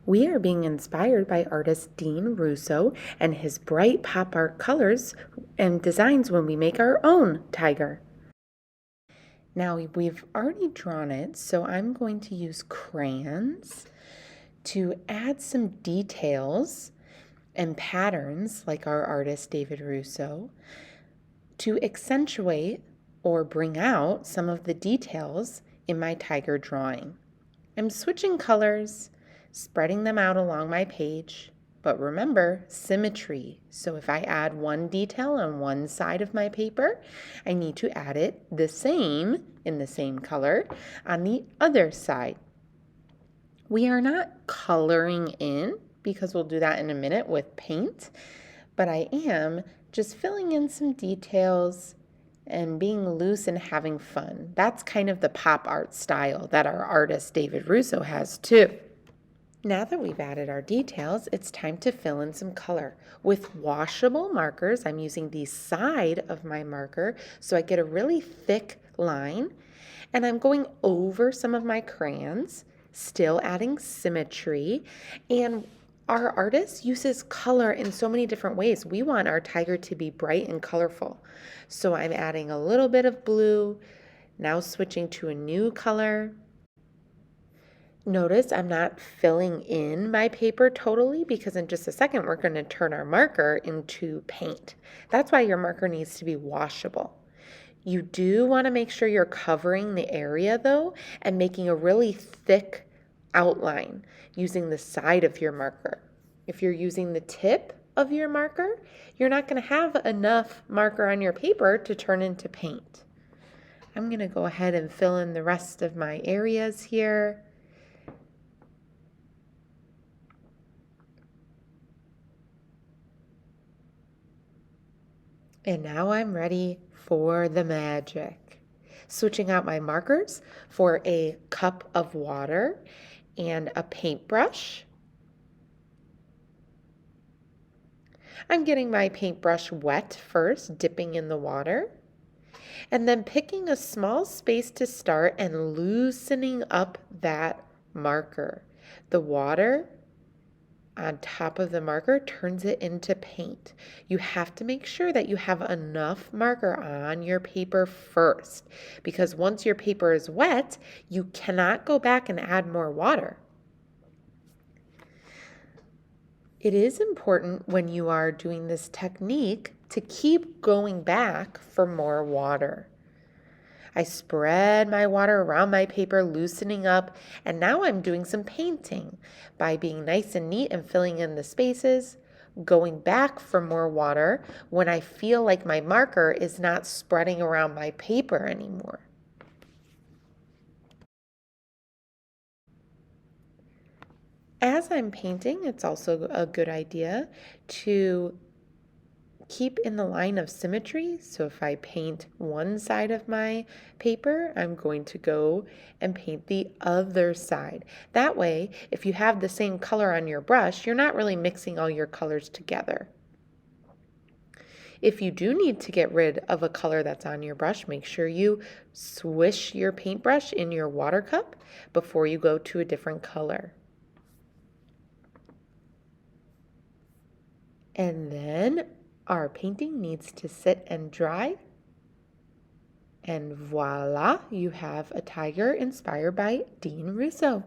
We are being inspired by artist Dean Russo and his bright pop art colors and designs when we make our own tiger. Now we've already drawn it, so I'm going to use crayons to add some details and patterns like our artist David Russo to accentuate or bring out some of the details in my tiger drawing. I'm switching colors, spreading them out along my page, but remember symmetry. So if I add one detail on one side of my paper, I need to add it the same in the same color on the other side. We are not coloring in because we'll do that in a minute with paint, but I am just filling in some details and being loose and having fun. That's kind of the pop art style that our artist David Russo has too. Now that we've added our details, it's time to fill in some color. With washable markers, I'm using the side of my marker so I get a really thick line, and I'm going over some of my crayons, still adding symmetry, and our artist uses color in so many different ways. We want our tiger to be bright and colorful. So I'm adding a little bit of blue, now switching to a new color. Notice I'm not filling in my paper totally because in just a second we're going to turn our marker into paint. That's why your marker needs to be washable. You do want to make sure you're covering the area though and making a really thick outline using the side of your marker. If you're using the tip of your marker, you're not going to have enough marker on your paper to turn into paint. I'm going to go ahead and fill in the rest of my areas here. And now I'm ready for the magic. Switching out my markers for a cup of water and a paintbrush. I'm getting my paintbrush wet first, dipping in the water, and then picking a small space to start and loosening up that marker. The water on top of the marker turns it into paint. You have to make sure that you have enough marker on your paper first, because once your paper is wet, you cannot go back and add more water. It is important when you are doing this technique to keep going back for more water. I spread my water around my paper, loosening up, and now I'm doing some painting by being nice and neat and filling in the spaces, going back for more water when I feel like my marker is not spreading around my paper anymore. As I'm painting, it's also a good idea to keep in the line of symmetry. So if I paint one side of my paper, I'm going to go and paint the other side. That way, if you have the same color on your brush, you're not really mixing all your colors together. If you do need to get rid of a color that's on your brush, make sure you swish your paintbrush in your water cup before you go to a different color. And then our painting needs to sit and dry. And voila, you have a tiger inspired by Dean Russo.